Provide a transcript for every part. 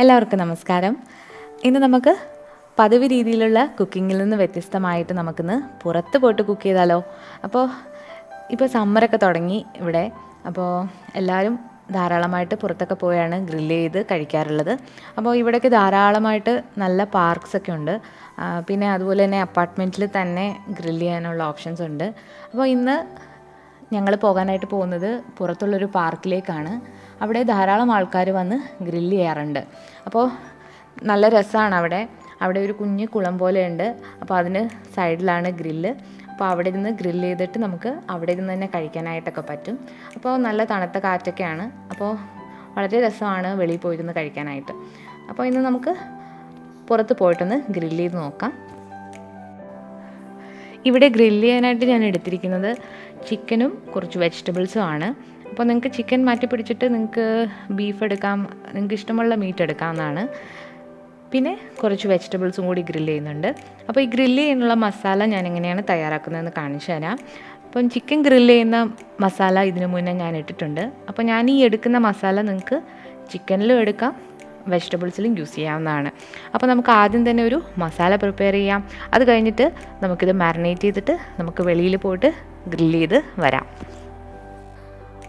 എല്ലാവർക്കും നമസ്കാരം. ഇന്ന് നമുക്ക് പതിവ് രീതിയിലുള്ള കുക്കിങ്ങിൽ നിന്ന് വ്യത്യസ്തമായിട്ട് നമുക്കിന്ന് പുറത്ത് പോയിട്ട് കുക്ക് ചെയ്താലോ. ഇപ്പോൾ സമ്മറൊക്കെ തുടങ്ങി ഇവിടെ. അപ്പോൾ എല്ലാവരും ധാരാളമായിട്ട് പുറത്തൊക്കെ പോയാണ് ഗ്രില്ല് ചെയ്ത് കഴിക്കാറുള്ളത്. അപ്പോൾ ഇവിടെയൊക്കെ ധാരാളമായിട്ട് നല്ല പാർക്സൊക്കെ ഉണ്ട്. പിന്നെ അതുപോലെ തന്നെ അപ്പാർട്ട്മെൻറ്റിൽ തന്നെ ഗ്രില്ല് ചെയ്യാനുള്ള ഓപ്ഷൻസ് ഉണ്ട്. അപ്പോൾ ഇന്ന് ഞങ്ങൾ പോകാനായിട്ട് പോകുന്നത് പുറത്തുള്ളൊരു പാർക്കിലേക്കാണ്. അവിടെ ധാരാളം ആൾക്കാർ വന്ന് ഗ്രില്ല് ചെയ്യാറുണ്ട്. അപ്പോൾ നല്ല രസമാണ് അവിടെ ഒരു കുഞ്ഞ് കുളം പോലെ ഉണ്ട്. അപ്പോൾ അതിന് സൈഡിലാണ് ഗ്രില്ല്. അപ്പോൾ അവിടെ നിന്ന് ഗ്രില്ല് ചെയ്തിട്ട് നമുക്ക് അവിടെ നിന്ന് തന്നെ കഴിക്കാനായിട്ടൊക്കെ പറ്റും. അപ്പോൾ നല്ല തണുത്ത കാറ്റൊക്കെയാണ്. അപ്പോൾ വളരെ രസമാണ് വെളിയിൽ പോയിരുന്ന് കഴിക്കാനായിട്ട്. അപ്പോൾ ഇന്ന് നമുക്ക് പുറത്ത് പോയിട്ടൊന്ന് ഗ്രില്ല് ചെയ്ത് നോക്കാം. ഇവിടെ ഗ്രില്ല് ചെയ്യാനായിട്ട് ഞാൻ എടുത്തിരിക്കുന്നത് ചിക്കനും കുറച്ച് വെജിറ്റബിൾസും ആണ്. അപ്പോൾ നിങ്ങൾക്ക് ചിക്കൻ മാറ്റി പിടിച്ചിട്ട് നിങ്ങൾക്ക് ബീഫ് എടുക്കാം, നിങ്ങൾക്ക് ഇഷ്ടമുള്ള മീറ്റ് എടുക്കാവുന്നതാണ്. പിന്നെ കുറച്ച് വെജിറ്റബിൾസും കൂടി ഗ്രില്ല് ചെയ്യുന്നുണ്ട്. അപ്പോൾ ഈ ഗ്രില്ല് ചെയ്യാനുള്ള മസാല ഞാൻ എങ്ങനെയാണ് തയ്യാറാക്കുന്നതെന്ന് കാണിച്ചു തരാം. അപ്പം ചിക്കൻ ഗ്രില്ല് ചെയ്യുന്ന മസാല ഇതിനു മുന്നേ ഞാൻ ഇട്ടിട്ടുണ്ട്. അപ്പോൾ ഞാൻ ഈ എടുക്കുന്ന മസാല നിങ്ങൾക്ക് ചിക്കനിലും എടുക്കാം, വെജിറ്റബിൾസിലും യൂസ് ചെയ്യാവുന്നതാണ്. അപ്പോൾ നമുക്ക് ആദ്യം തന്നെ ഒരു മസാല പ്രിപ്പയർ ചെയ്യാം. അത് കഴിഞ്ഞിട്ട് നമുക്കിത് മാരിനേറ്റ് ചെയ്തിട്ട് നമുക്ക് വെളിയിൽ പോയിട്ട് ഗ്രില്ല് ചെയ്ത് വരാം.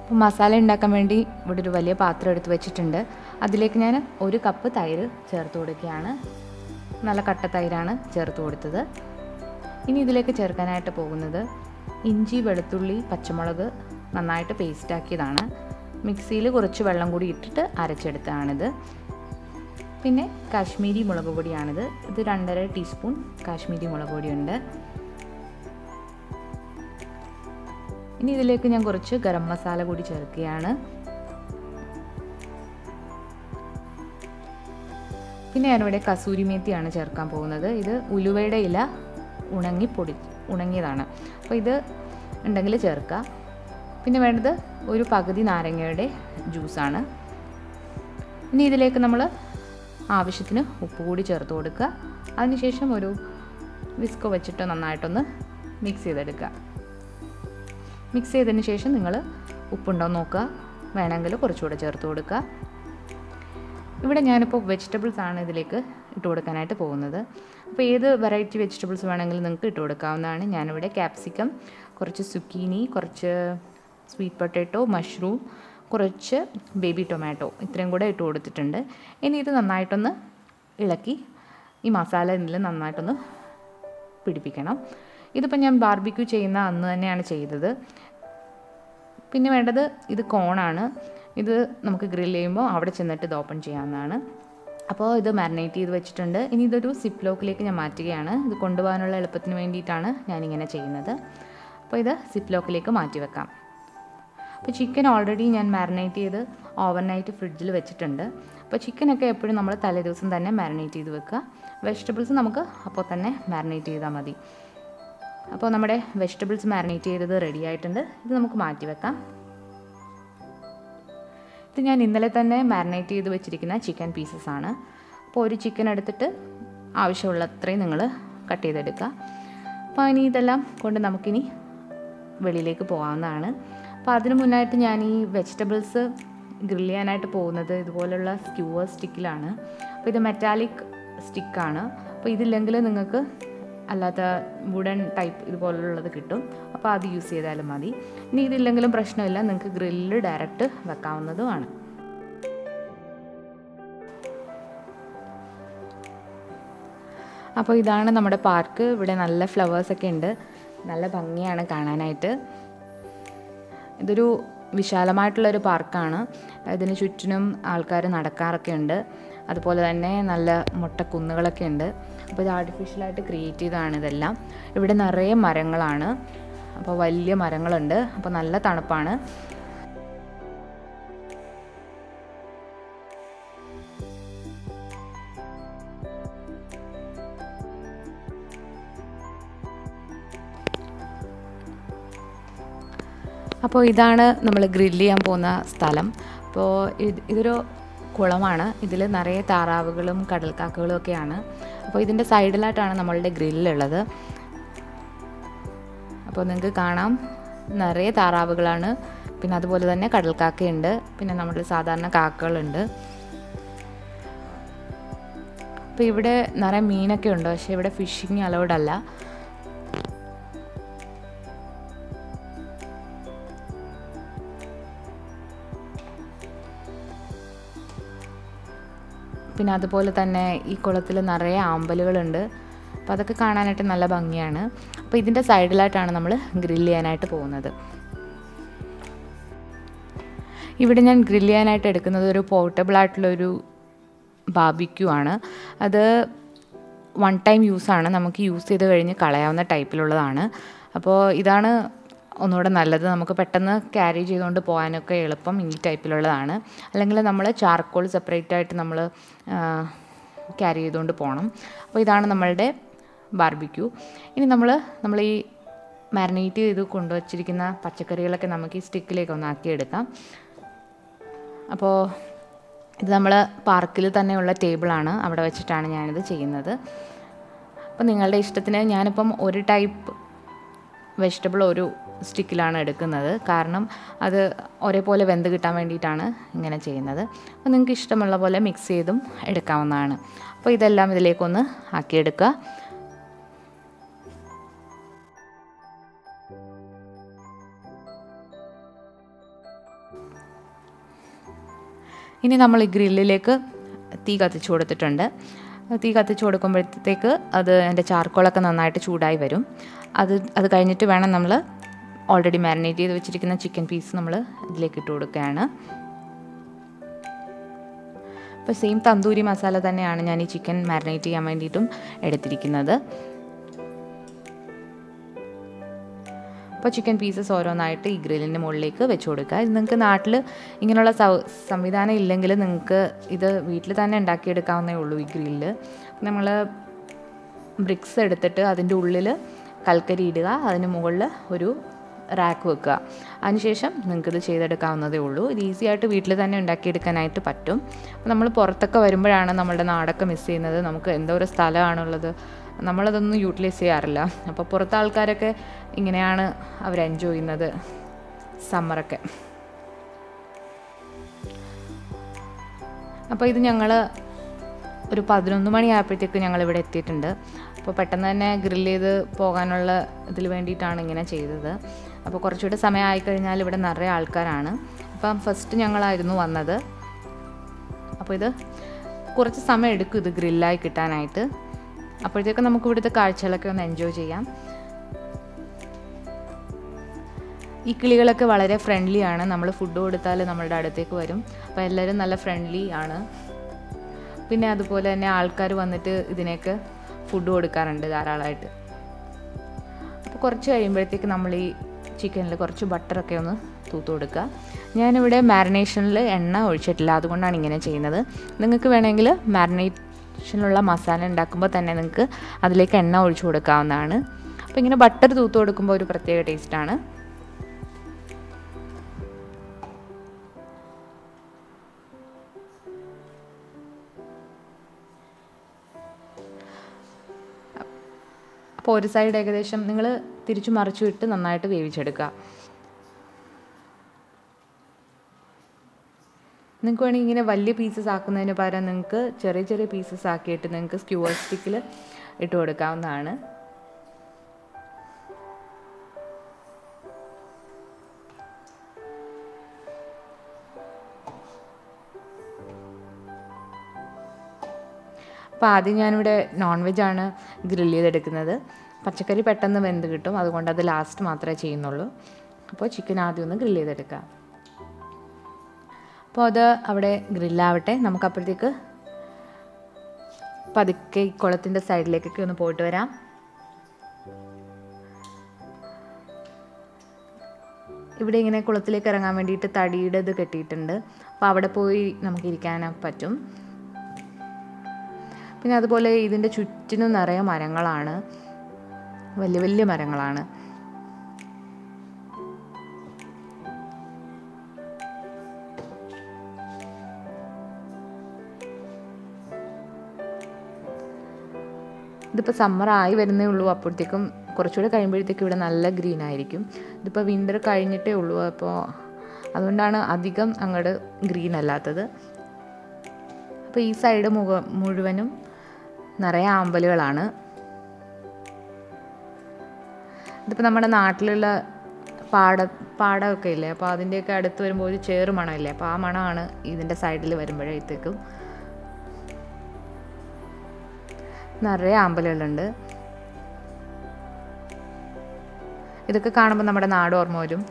അപ്പോൾ മസാല ഉണ്ടാക്കാൻ വേണ്ടി ഇവിടെ ഒരു വലിയ പാത്രം എടുത്ത് വെച്ചിട്ടുണ്ട്. അതിലേക്ക് ഞാൻ 1 കപ്പ് തൈര് ചേർത്ത് കൊടുക്കുകയാണ്. നല്ല കട്ട തൈരാണ് ചേർത്ത് കൊടുത്തത്. ഇനി ഇതിലേക്ക് ചേർക്കാനായിട്ട് പോകുന്നത് ഇഞ്ചി, വെളുത്തുള്ളി, പച്ചമുളക് നന്നായിട്ട് പേസ്റ്റാക്കിയതാണ്. മിക്സിയിൽ കുറച്ച് വെള്ളം കൂടി ഇട്ടിട്ട് അരച്ചെടുത്തതാണിത്. പിന്നെ കാശ്മീരി മുളക് പൊടിയാണിത്. ഇത് 2.5 ടീസ്പൂൺ കാശ്മീരി മുളക് പൊടിയുണ്ട്. ഇനി ഇതിലേക്ക് ഞാൻ കുറച്ച് ഗരം മസാല കൂടി ചേർക്കുകയാണ്. പിന്നെ ഞാനിവിടെ കസൂരി മേത്തിയാണ് ചേർക്കാൻ പോകുന്നത്. ഇത് ഉലുവയുടെ ഇല ഉണങ്ങിയതാണ്. അപ്പോൾ ഇത് ഉണ്ടെങ്കിൽ ചേർക്കുക. പിന്നെ വേണ്ടത് ഒരു പകുതി നാരങ്ങയുടെ ജ്യൂസാണ്. ഇനി ഇതിലേക്ക് നമ്മൾ ആവശ്യത്തിന് ഉപ്പ് കൂടി ചേർത്ത് കൊടുക്കുക. അതിനുശേഷം ഒരു വിസ്കോ വെച്ചിട്ട് നന്നായിട്ടൊന്ന് മിക്സ് ചെയ്തെടുക്കുക. മിക്സ് ചെയ്തതിന് ശേഷം നിങ്ങൾ ഉപ്പുണ്ടോ നോക്കുക, വേണമെങ്കിൽ കുറച്ചുകൂടെ ചേർത്ത് കൊടുക്കുക. ഇവിടെ ഞാനിപ്പോൾ വെജിറ്റബിൾസ് ആണ് ഇതിലേക്ക് ഇട്ട് കൊടുക്കാനായിട്ട് പോകുന്നത്. അപ്പോൾ ഏത് വെറൈറ്റി വെജിറ്റബിൾസ് വേണമെങ്കിലും നിങ്ങൾക്ക് ഇട്ട് കൊടുക്കാവുന്നതാണ്. ഞാനിവിടെ ക്യാപ്സിക്കം, കുറച്ച് സുക്കീനി, കുറച്ച് സ്വീറ്റ് പൊട്ടാറ്റോ, മഷ്റൂം, കുറച്ച് ബേബി ടൊമാറ്റോ ഇത്രയും കൂടെ ഇട്ട് കൊടുത്തിട്ടുണ്ട്. ഇനി ഇത് നന്നായിട്ടൊന്ന് ഇളക്കി ഈ മസാല ഇതിൽ നന്നായിട്ടൊന്ന് പിടിപ്പിക്കണം. ഇതിപ്പോൾ ഞാൻ ബാർബിക്യൂ ചെയ്യുന്ന അന്ന് തന്നെയാണ് ചെയ്തത്. പിന്നെ വേണ്ടത് ഇത് കോണാണ്. ഇത് നമുക്ക് ഗ്രില്ല് ചെയ്യുമ്പോൾ അവിടെ ചെന്നിട്ട് ഇത് ഓപ്പൺ ചെയ്യാവുന്നതാണ്. അപ്പോൾ ഇത് മാരിനേറ്റ് ചെയ്ത് വെച്ചിട്ടുണ്ട്. ഇനി ഇതൊരു സിപ്പ് ലോക്കിലേക്ക് ഞാൻ മാറ്റുകയാണ്. ഇത് കൊണ്ടുപോകാനുള്ള എളുപ്പത്തിന് വേണ്ടിയിട്ടാണ് ഞാനിങ്ങനെ ചെയ്യുന്നത്. അപ്പോൾ ഇത് സിപ്പ് ലോക്കിലേക്ക് മാറ്റി വെക്കാം. അപ്പോൾ ചിക്കൻ ഓൾറെഡി ഞാൻ മാരിനേറ്റ് ചെയ്ത് ഓവർനൈറ്റ് ഫ്രിഡ്ജിൽ വെച്ചിട്ടുണ്ട്. അപ്പോൾ ചിക്കനൊക്കെ എപ്പോഴും നമ്മൾ തലേദിവസം തന്നെ മാരിനേറ്റ് ചെയ്ത് വെക്കുക. വെജിറ്റബിൾസ് നമുക്ക് അപ്പോൾ തന്നെ മാരിനേറ്റ് ചെയ്താൽ മതി. അപ്പോൾ നമ്മുടെ വെജിറ്റബിൾസ് മാരിനേറ്റ് ചെയ്തത് റെഡി ആയിട്ടുണ്ട്. ഇത് നമുക്ക് മാറ്റി വെക്കാം. ഇത് ഞാൻ ഇന്നലെ തന്നെ മാരിനേറ്റ് ചെയ്ത് വെച്ചിരിക്കുന്ന ചിക്കൻ പീസസ് ആണ്. അപ്പോൾ ഒരു ചിക്കൻ എടുത്തിട്ട് ആവശ്യമുള്ളത്രയും നിങ്ങൾ കട്ട് ചെയ്തെടുക്കുക. അപ്പോൾ ഇനി ഇതെല്ലാം കൊണ്ട് നമുക്കിനി വെളിയിലേക്ക് പോകാവുന്നതാണ്. അപ്പോൾ അതിന് മുന്നായിട്ട് ഞാൻ ഈ വെജിറ്റബിൾസ് ഗ്രില്ല് ചെയ്യാനായിട്ട് പോകുന്നത് ഇതുപോലുള്ള സ്ക്യൂവർ സ്റ്റിക്കിലാണ്. അപ്പോൾ ഇത് മെറ്റാലിക് സ്റ്റിക്കാണ്. അപ്പോൾ ഇതില്ലെങ്കിൽ നിങ്ങൾക്ക് അല്ലാത്ത വുഡൻ ടൈപ്പ് ഇതുപോലുള്ളത് കിട്ടും. അപ്പോൾ അത് യൂസ് ചെയ്താലും മതി. ഇനി ഇതില്ലെങ്കിലും പ്രശ്നമില്ല, നിങ്ങൾക്ക് ഗ്രില്ല് ഡയറക്റ്റ് വെക്കാവുന്നതുമാണ്. അപ്പോൾ ഇതാണ് നമ്മുടെ പാർക്ക്. ഇവിടെ നല്ല ഫ്ലവേഴ്സൊക്കെ ഉണ്ട്, നല്ല ഭംഗിയാണ് കാണാനായിട്ട്. ഇതൊരു വിശാലമായിട്ടുള്ളൊരു പാർക്കാണ്. ഇതിന് ചുറ്റിനും ആൾക്കാർ നടക്കാറൊക്കെ ഉണ്ട്. അതുപോലെ തന്നെ നല്ല മുട്ടക്കുന്നുകളൊക്കെ ഉണ്ട്. അപ്പോൾ ഇത് ആർട്ടിഫിഷ്യലായിട്ട് ക്രിയേറ്റ് ചെയ്തതാണ് ഇതെല്ലാം. ഇവിടെ നിറയെ മരങ്ങളാണ്. അപ്പോൾ വലിയ മരങ്ങളുണ്ട്. അപ്പോൾ നല്ല തണുപ്പാണ്. അപ്പോൾ ഇതാണ് നമ്മൾ ഗ്രില്ല് ചെയ്യാൻ പോകുന്ന സ്ഥലം. അപ്പോൾ ഇതൊരു കുളമാണ്. ഇതിൽ നിറയെ താറാവുകളും കടൽക്കാക്കകളും ഒക്കെയാണ്. അപ്പോൾ ഇതിൻ്റെ സൈഡിലായിട്ടാണ് നമ്മളുടെ ഗ്രില്ലുള്ളത്. അപ്പോൾ നിങ്ങൾക്ക് കാണാം നിറയെ താറാവുകളാണ്. പിന്നെ അതുപോലെ തന്നെ കടൽക്കാക്കയുണ്ട്. പിന്നെ നമ്മുടെ സാധാരണ കാക്കകളുണ്ട്. അപ്പോൾ ഇവിടെ നിറയെ മീനൊക്കെ ഉണ്ട്, പക്ഷേ ഇവിടെ ഫിഷിങ് അലൗഡ് അല്ല. പിന്നെ അതുപോലെ തന്നെ ഈ കുളത്തിൽ നിറയെ ആമ്പലുകളുണ്ട്. അപ്പോൾ അതൊക്കെ കാണാനായിട്ട് നല്ല ഭംഗിയാണ്. അപ്പോൾ ഇതിൻ്റെ സൈഡിലായിട്ടാണ് നമ്മൾ ഗ്രില്ല് ചെയ്യാനായിട്ട് പോകുന്നത്. ഇവിടെ ഞാൻ ഗ്രില്ല് ചെയ്യാനായിട്ട് എടുക്കുന്നത് ഒരു പോർട്ടബിൾ ആയിട്ടുള്ളൊരു ബാർബിക്യൂ ആണ്. അത് വൺ ടൈം യൂസാണ്, നമുക്ക് യൂസ് ചെയ്ത് കഴിഞ്ഞ് കളയാവുന്ന ടൈപ്പിലുള്ളതാണ്. അപ്പോൾ ഇതാണ് ഒന്നുകൂടെ നല്ലത്, നമുക്ക് പെട്ടെന്ന് ക്യാരി ചെയ്തുകൊണ്ട് പോകാനൊക്കെ എളുപ്പം ഈ ടൈപ്പിലുള്ളതാണ്. അല്ലെങ്കിൽ നമ്മൾ ചാർക്കോൾ സെപ്പറേറ്റ് ആയിട്ട് നമ്മൾ ക്യാരി ചെയ്തുകൊണ്ട് പോകണം. അപ്പോൾ ഇതാണ് നമ്മളുടെ ബാർബിക്യൂ. ഇനി നമ്മൾ ഈ മാരിനേറ്റ് ചെയ്ത് കൊണ്ടുവച്ചിരിക്കുന്ന പച്ചക്കറികളൊക്കെ നമുക്ക് ഈ സ്റ്റിക്കിലേക്ക് ഒന്ന് ആക്കിയെടുക്കാം. അപ്പോൾ ഇത് നമ്മൾ പാർക്കിൽ തന്നെയുള്ള ടേബിളാണ്, അവിടെ വെച്ചിട്ടാണ് ഞാനിത് ചെയ്യുന്നത്. അപ്പോൾ നിങ്ങളുടെ ഇഷ്ടത്തിന് ഞാനിപ്പം ഒരു ടൈപ്പ് വെജിറ്റബിൾ ഒരു സ്റ്റിക്കിലാണ് എടുക്കുന്നത്, കാരണം അത് ഒരേപോലെ വെന്ത് കിട്ടാൻ വേണ്ടിയിട്ടാണ് ഇങ്ങനെ ചെയ്യുന്നത്. അപ്പോൾ നിങ്ങൾക്ക് ഇഷ്ടമുള്ള പോലെ മിക്സ് ചെയ്തും എടുക്കാവുന്നതാണ്. അപ്പോൾ ഇതെല്ലാം ഇതിലേക്കൊന്ന് ആക്കിയെടുക്കുക. ഇനി നമ്മൾ ഈ ഗ്രില്ലിലേക്ക് തീ കത്തിച്ചു കൊടുത്തിട്ടുണ്ട്. തീ കത്തിച്ചു കൊടുക്കുമ്പോഴത്തേക്ക് അതിൻ്റെ ചാർക്കോളൊക്കെ നന്നായിട്ട് ചൂടായി വരും. അത് കഴിഞ്ഞിട്ട് വേണം നമ്മൾ ഓൾറെഡി മാരിനേറ്റ് ചെയ്ത് വെച്ചിരിക്കുന്ന ചിക്കൻ പീസ് നമ്മൾ ഇതിലേക്ക് ഇട്ട് കൊടുക്കുകയാണ്. അപ്പോൾ സെയിം തന്തൂരി മസാല തന്നെയാണ് ഞാൻ ഈ ചിക്കൻ മാരിനേറ്റ് ചെയ്യാൻ വേണ്ടിയിട്ടും എടുത്തിരിക്കുന്നത്. അപ്പോൾ ചിക്കൻ പീസസ് ഓരോന്നായിട്ട് ഈ ഗ്രില്ലിൻ്റെ മുകളിലേക്ക് വെച്ച് കൊടുക്കുക. ഇത് നിങ്ങൾക്ക് നാട്ടിൽ ഇങ്ങനെയുള്ള സംവിധാനം ഇല്ലെങ്കിൽ നിങ്ങൾക്ക് ഇത് വീട്ടിൽ തന്നെ ഉണ്ടാക്കിയെടുക്കാവുന്നേ ഉള്ളൂ. ഈ ഗ്രില്ല് നമ്മൾ ബ്രിക്സ് എടുത്തിട്ട് അതിൻ്റെ ഉള്ളിൽ കൽക്കരി ഇടുക, അതിന് മുകളിൽ ഒരു റാക്ക് വെക്കുക. അതിനുശേഷം നിങ്ങൾക്കിത് ചെയ്തെടുക്കാവുന്നതേ ഉള്ളൂ. ഇത് ഈസി ആയിട്ട് വീട്ടിൽ തന്നെ ഉണ്ടാക്കിയെടുക്കാനായിട്ട് പറ്റും. അപ്പോൾ നമ്മൾ പുറത്തൊക്കെ വരുമ്പോഴാണ് നമ്മളുടെ നാടൊക്കെ മിസ് ചെയ്യുന്നത്. നമുക്ക് എന്തോരം സ്ഥലമാണുള്ളത്, നമ്മളതൊന്നും യൂട്ടിലൈസ് ചെയ്യാറില്ല. അപ്പോൾ പുറത്തെ ആൾക്കാരൊക്കെ ഇങ്ങനെയാണ് അവർ എൻജോയ് ചെയ്യുന്നത് സമ്മറൊക്കെ. അപ്പോൾ ഇത് ഞങ്ങൾ ഒരു 11 മണിയായപ്പോഴത്തേക്ക് ഞങ്ങളിവിടെ എത്തിയിട്ടുണ്ട്. അപ്പോൾ പെട്ടെന്ന് തന്നെ ഗ്രില്ല് ചെയ്ത് പോകാനുള്ള ഇതിൽ വേണ്ടിയിട്ടാണ് ഇങ്ങനെ ചെയ്തത്. അപ്പോൾ കുറച്ചുകൂടെ സമയമായി കഴിഞ്ഞാൽ ഇവിടെ നിറയെ ആൾക്കാരാണ്. അപ്പം ഫസ്റ്റ് ഞങ്ങളായിരുന്നു വന്നത്. അപ്പോൾ ഇത് കുറച്ച് സമയം എടുക്കും ഇത് ഗ്രില്ലായി കിട്ടാനായിട്ട്. അപ്പോഴത്തേക്ക് നമുക്ക് ഇവിടുത്തെ കാഴ്ചകളൊക്കെ ഒന്ന് എൻജോയ് ചെയ്യാം. ഈ കിളികളൊക്കെ വളരെ ഫ്രണ്ട്ലി ആണ്. നമ്മൾ ഫുഡ് കൊടുത്താൽ നമ്മളുടെ അടുത്തേക്ക് വരും. അപ്പോൾ എല്ലാവരും നല്ല ഫ്രണ്ട്ലി ആണ്. പിന്നെ അതുപോലെ തന്നെ ആൾക്കാർ വന്നിട്ട് ഇതിനൊക്കെ ഫുഡ് കൊടുക്കാറുണ്ട് ധാരാളമായിട്ട്. അപ്പോൾ കുറച്ച് കഴിയുമ്പോഴത്തേക്ക് നമ്മൾ ഈ ചിക്കനിൽ കുറച്ച് ബട്ടറൊക്കെ ഒന്ന് തൂത്ത് കൊടുക്കുക. ഞാനിവിടെ മാരിനേഷനിൽ എണ്ണ ഒഴിച്ചിട്ടില്ല, അതുകൊണ്ടാണ് ഇങ്ങനെ ചെയ്യുന്നത്. നിങ്ങൾക്ക് വേണമെങ്കിൽ മാരിനേഷനിലുള്ള മസാല ഉണ്ടാക്കുമ്പോൾ തന്നെ നിങ്ങൾക്ക് അതിലേക്ക് എണ്ണ ഒഴിച്ചു കൊടുക്കാവുന്നതാണ്. അപ്പോൾ ഇങ്ങനെ ബട്ടർ തൂത്ത് കൊടുക്കുമ്പോൾ ഒരു പ്രത്യേക ടേസ്റ്റാണ്. അപ്പോൾ ഒരു സൈഡ് ഏകദേശം നിങ്ങൾ തിരിച്ചു മറിച്ചു വിട്ട് നന്നായിട്ട് വേവിച്ചെടുക്കുക. നിങ്ങൾക്ക് വേണമെങ്കിൽ ഇങ്ങനെ വലിയ പീസസ് ആക്കുന്നതിന് പകരം നിങ്ങൾക്ക് ചെറിയ ചെറിയ പീസസ് ആക്കിയിട്ട് നിങ്ങൾക്ക് സ്ക്യൂവർ സ്റ്റിക്കിൽ ഇട്ട് കൊടുക്കാവുന്നതാണ്. അപ്പോൾ ആദ്യം ഞാനിവിടെ നോൺ വെജാണ് ഗ്രില്ല് ചെയ്തെടുക്കുന്നത്. പച്ചക്കറി പെട്ടെന്ന് വെന്ത് കിട്ടും, അതുകൊണ്ട് അത് ലാസ്റ്റ് മാത്രമേ ചെയ്യുന്നുള്ളൂ. അപ്പോൾ ചിക്കൻ ആദ്യം ഒന്ന് ഗ്രില്ല് ചെയ്തെടുക്കാം. അപ്പോൾ അത് അവിടെ ഗ്രില്ലാവട്ടെ. നമുക്കപ്പോഴത്തേക്ക് പതുക്കെ ഈ കുളത്തിൻ്റെ സൈഡിലേക്കൊക്കെ ഒന്ന് പോയിട്ട് വരാം. ഇവിടെ ഇങ്ങനെ കുളത്തിലേക്ക് ഇറങ്ങാൻ വേണ്ടിയിട്ട് തടിയുടെ ഇത് കെട്ടിയിട്ടുണ്ട്. അപ്പോൾ അവിടെ പോയി നമുക്ക് ഇരിക്കാൻ പറ്റും. പിന്നെ അതുപോലെ ഇതിൻ്റെ ചുറ്റിനും നിറയെ മരങ്ങളാണ്, വലിയ വലിയ മരങ്ങളാണ്. ഇതിപ്പോൾ സമ്മർ ആയി വരുന്നേ ഉള്ളൂ. അപ്പോഴത്തേക്കും കുറച്ചുകൂടെ കഴിയുമ്പോഴത്തേക്കും ഇവിടെ നല്ല ഗ്രീൻ ആയിരിക്കും. ഇതിപ്പോൾ വിൻ്റർ കഴിഞ്ഞിട്ടേ ഉള്ളൂ, അപ്പോൾ അതുകൊണ്ടാണ് അധികം അങ്ങോട്ട് ഗ്രീൻ അല്ലാത്തത്. അപ്പോൾ ഈ സൈഡ് മുഴുവനും നിറയെ ആമ്പലുകളാണ്. ഇതിപ്പോൾ നമ്മുടെ നാട്ടിലുള്ള പാടമൊക്കെ ഇല്ലേ, അപ്പോൾ അതിൻ്റെയൊക്കെ അടുത്ത് വരുമ്പോൾ ഒരു ചേറ് മണമില്ലേ, അപ്പോൾ ആ മണമാണ് ഇതിൻ്റെ സൈഡിൽ വരുമ്പോഴത്തേക്കും. നിറയെ ആമ്പലുകളുണ്ട്. ഇതൊക്കെ കാണുമ്പോൾ നമ്മുടെ നാട് ഓർമ്മ വരും.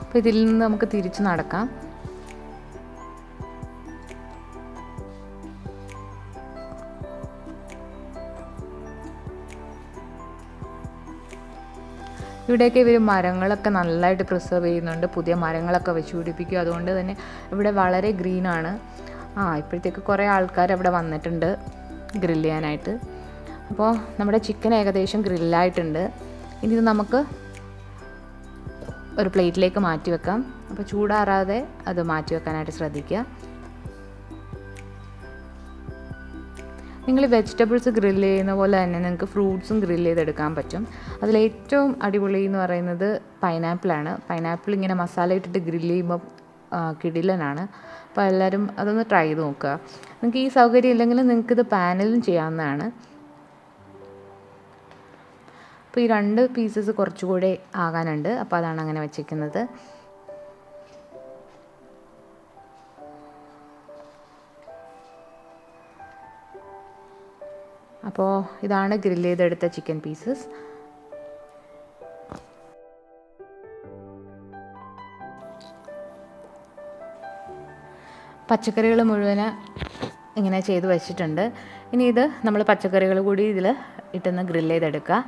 അപ്പോൾ ഇതിൽ നിന്ന് നമുക്ക് തിരിച്ച് നടക്കാം. ഇവിടെയൊക്കെ ഇവർ മരങ്ങളൊക്കെ നല്ലതായിട്ട് പ്രിസർവ് ചെയ്യുന്നുണ്ട്, പുതിയ മരങ്ങളൊക്കെ വെച്ച് പിടിപ്പിക്കും. അതുകൊണ്ട് തന്നെ ഇവിടെ വളരെ ഗ്രീനാണ്. ഇപ്പോഴത്തേക്ക് കുറേ ആൾക്കാർ അവിടെ വന്നിട്ടുണ്ട് ഗ്രില്ല് ചെയ്യാനായിട്ട്. അപ്പോൾ നമ്മുടെ ചിക്കൻ ഏകദേശം ഗ്രില്ലായിട്ടുണ്ട്. ഇനി ഇത് നമുക്ക് ഒരു പ്ലേറ്റിലേക്ക് മാറ്റി വെക്കാം. അപ്പോൾ ചൂടാറാതെ അത് മാറ്റി വെക്കാനായിട്ട് ശ്രദ്ധിക്കുക. നിങ്ങൾ വെജിറ്റബിൾസ് ഗ്രില്ല് ചെയ്യുന്ന പോലെ തന്നെ നിങ്ങൾക്ക് ഫ്രൂട്ട്സും ഗ്രില്ല് ചെയ്തെടുക്കാൻ പറ്റും. അതിലേറ്റവും അടിപൊളി എന്ന് പറയുന്നത് പൈനാപ്പിളാണ്. പൈനാപ്പിൾ ഇങ്ങനെ മസാല ഇട്ടിട്ട് ഗ്രില്ല് ചെയ്യുമ്പോൾ കിടിലനാണ്. അപ്പോൾ എല്ലാവരും അതൊന്ന് ട്രൈ ചെയ്ത് നോക്കുക. നിങ്ങൾക്ക് ഈ സൗകര്യം ഇല്ലെങ്കിൽ നിങ്ങൾക്കിത് പാനിലും ചെയ്യാവുന്നതാണ്. അപ്പോൾ ഈ 2 പീസസ് കുറച്ചുകൂടെ ആകാനുണ്ട്. അപ്പോൾ അതാണ് അങ്ങനെ വെച്ചിരിക്കുന്നത്. അപ്പോൾ ഇതാണ് ഗ്രില്ല് ചെയ്തെടുത്ത ചിക്കൻ പീസസ്. പച്ചക്കറികൾ മുഴുവൻ ഇങ്ങനെ ചെയ്ത് വെച്ചിട്ടുണ്ട്. ഇനി ഇത് നമ്മൾ പച്ചക്കറികൾ കൂടി ഇതിൽ ഇട്ടൊന്ന് ഗ്രില്ല് ചെയ്തെടുക്കുക.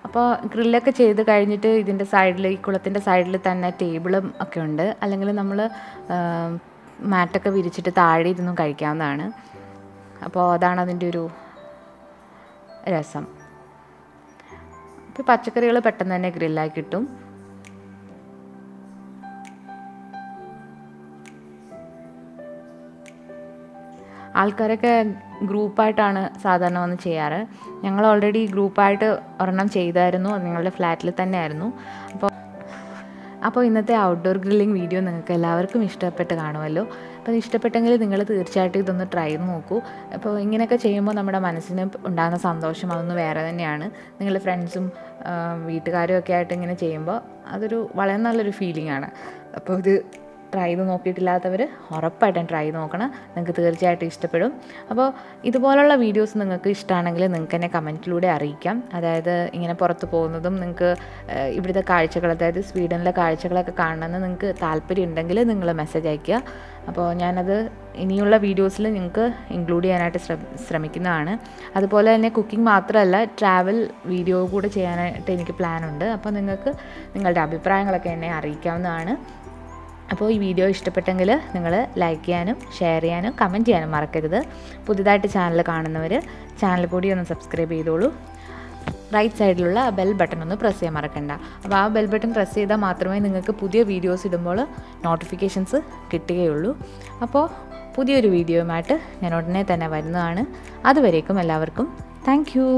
അപ്പോൾ ഗ്രില്ലൊക്കെ ചെയ്ത് കഴിഞ്ഞിട്ട് ഇതിൻ്റെ സൈഡിൽ, ഈ കുളത്തിൻ്റെ സൈഡിൽ തന്നെ ടേബിളും ഒക്കെ ഉണ്ട്. അല്ലെങ്കിൽ നമ്മൾ മാറ്റൊക്കെ വിരിച്ചിട്ട് താഴെ ഇരുന്നും കഴിക്കാവുന്നതാണ്. അപ്പോൾ അതാണ് അതിൻ്റെ ഒരു രസം. ഇപ്പോൾ പച്ചക്കറികൾ പെട്ടെന്ന് തന്നെ ഗ്രില്ലായി കിട്ടും. ആൾക്കാരൊക്കെ ഗ്രൂപ്പായിട്ടാണ് സാധാരണ വന്ന് ചെയ്യാറ്. ഞങ്ങൾ ഓൾറെഡി ഗ്രൂപ്പായിട്ട് ഒരെണ്ണം ചെയ്തായിരുന്നു. അത് ഞങ്ങളുടെ ഫ്ലാറ്റിൽ തന്നെ ആയിരുന്നു. അപ്പോൾ ഇന്നത്തെ ഔട്ട്ഡോർ ഗ്രില്ലിംഗ് വീഡിയോ നിങ്ങൾക്ക് എല്ലാവർക്കും ഇഷ്ടപ്പെട്ട് കാണുമല്ലോ. അപ്പോൾ ഇഷ്ടപ്പെട്ടെങ്കിൽ നിങ്ങൾ തീർച്ചയായിട്ടും ഇതൊന്ന് ട്രൈ ചെയ്ത് നോക്കൂ. അപ്പോൾ ഇങ്ങനെയൊക്കെ ചെയ്യുമ്പോൾ നമ്മുടെ മനസ്സിന് ഉണ്ടാകുന്ന സന്തോഷം അതൊന്ന് വേറെ തന്നെയാണ്. നിങ്ങളുടെ ഫ്രണ്ട്സും വീട്ടുകാരും ഒക്കെ ആയിട്ട് ഇങ്ങനെ ചെയ്യുമ്പോൾ അതൊരു വളരെ നല്ലൊരു ഫീലിംഗ് ആണ്. അപ്പോൾ ഇത് ട്രൈ ചെയ്ത് നോക്കിയിട്ടില്ലാത്തവർ ഉറപ്പായിട്ടും ട്രൈ ചെയ്ത് നോക്കണം. നിങ്ങൾക്ക് തീർച്ചയായിട്ടും ഇഷ്ടപ്പെടും. അപ്പോൾ ഇതുപോലുള്ള വീഡിയോസ് നിങ്ങൾക്ക് ഇഷ്ടമാണെങ്കിൽ നിങ്ങൾക്ക് എന്നെ കമൻറ്റിലൂടെ അറിയിക്കാം. അതായത് ഇങ്ങനെ പുറത്ത് പോകുന്നതും നിങ്ങൾക്ക് ഇവിടുത്തെ കാഴ്ചകൾ, അതായത് സ്വീഡനിലെ കാഴ്ചകളൊക്കെ കാണണമെന്ന് നിങ്ങൾക്ക് താല്പര്യം ഉണ്ടെങ്കിൽ നിങ്ങൾ മെസ്സേജ് അയയ്ക്കുക. അപ്പോൾ ഞാനത് ഇനിയുള്ള വീഡിയോസിൽ നിങ്ങൾക്ക് ഇൻക്ലൂഡ് ചെയ്യാനായിട്ട് ശ്രമിക്കുന്നതാണ്. അതുപോലെ തന്നെ കുക്കിംഗ് മാത്രമല്ല, ട്രാവൽ വീഡിയോ കൂടെ ചെയ്യാനായിട്ട് എനിക്ക് പ്ലാനുണ്ട്. അപ്പോൾ നിങ്ങൾക്ക് നിങ്ങളുടെ അഭിപ്രായങ്ങളൊക്കെ എന്നെ അറിയിക്കാവുന്നതാണ്. അപ്പോൾ ഈ വീഡിയോ ഇഷ്ടപ്പെട്ടെങ്കിൽ നിങ്ങൾ ലൈക്ക് ചെയ്യാനും ഷെയർ ചെയ്യാനും കമൻറ്റ് ചെയ്യാനും മറക്കരുത്. പുതിയതായിട്ട് ചാനൽ കാണുന്നവർ ചാനൽ കൂടി ഒന്ന് സബ്സ്ക്രൈബ് ചെയ്തോളൂ. റൈറ്റ് സൈഡിലുള്ള ബെൽ ബട്ടൺ ഒന്ന് പ്രസ് ചെയ്യാൻ മറക്കണ്ട. അപ്പോൾ ആ ബെൽ ബട്ടൺ പ്രസ് ചെയ്താൽ മാത്രമേ നിങ്ങൾക്ക് പുതിയ വീഡിയോസ് ഇടുമ്പോൾ നോട്ടിഫിക്കേഷൻസ് കിട്ടുകയുള്ളൂ. അപ്പോൾ പുതിയൊരു വീഡിയോയുമായിട്ട് ഞാൻ ഉടനെ തന്നെ വരുന്നതാണ്. അതുവരേക്കും എല്ലാവർക്കും താങ്ക് യു.